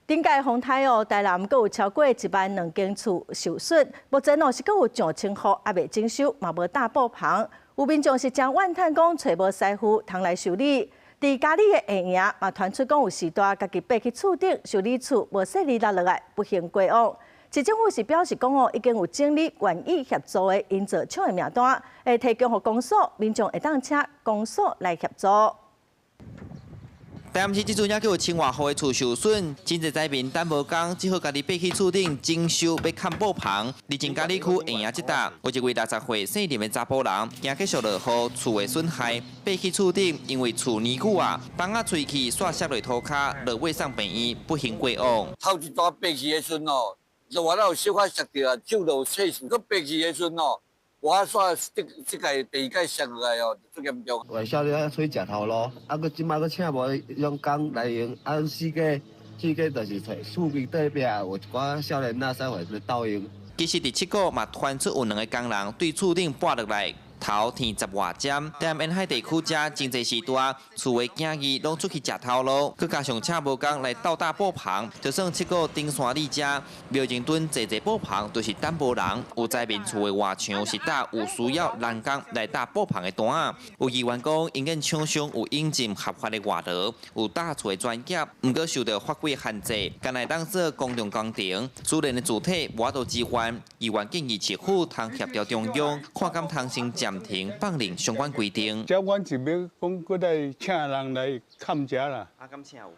顶届风台台南阁有超过12000间厝受损，目前是阁有上千户还未征收，嘛无大补偿。有民众是将怨叹讲找无师傅通来修理。伫家里的下营嘛传出讲有时代家己爬去厝顶修理厝，无说理落来不幸过往。市政府是表示讲已经有整理愿意协助的因造厂的名单，会提供予公所，民众会当请公所来协助。台南市即阵也叫有千外户的厝受损，真侪灾民等无工，只好家己爬去厝顶征收要砍补棚。历经嘉里区下营即搭，有一位60岁姓林的查甫人，惊继续落雨，厝的损害，爬去厝顶，因为厝年久啊，房啊吹去煞摔落涂骹，落尾送病院，不幸过往。头一段爬去的时阵哦，就我有小可摔着啊，手都切伤，佮爬去的时阵哦。我煞即届第二届摔落来哦，最严重。外少年出去食头路，啊，佮即摆佮请无用工来用，啊，四个就是找厝边对壁有一寡少年仔才会去斗用。其实伫七股嘛传出有2个工人对厝顶跌落来。头天10外针，但沿海地区遮真侪时段，厝的囝儿拢出去食头路，佮加上请无工来斗大补棚，就算七股顶山里遮庙前墩坐补棚，都是等无人。有灾民厝的外墙是搭有需要人工来搭补棚的单啊。有议员讲，因应厂商有引进合法的外劳，有搭厝的专业，毋过受到法规限制，干来当做公众工程，私人的主体无法度支援。议员建议政府通协调中央，看敢通先暂停放领相关规定。这阮是要讲，搁来请人来看家啦。啊，敢请有？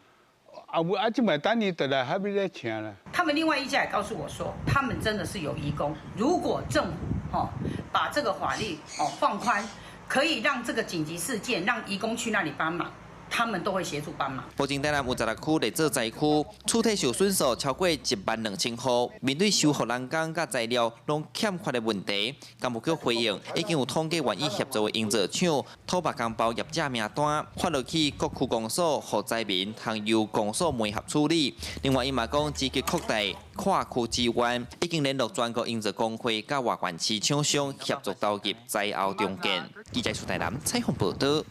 即摆等你回来还要来请啦。他们另外一家也告诉我说，他们真的是有移工。如果政府把这个法律放宽，可以让这个紧急事件让移工去那里帮忙。他们都会协助帮忙。目前台南有16区列做灾区，厝体受损数超过12000户。面对修复人工甲材料拢欠缺的问题，干部局回应已经有统计愿意协助的营造厂、土木工包业者名单，发落去各区公所，予灾民通由公所媒合处理。另外，伊嘛讲积极扩大跨区资源，已经联络全国营造工会甲外县市厂商协助投入灾后重建。记者苏台南采访报道。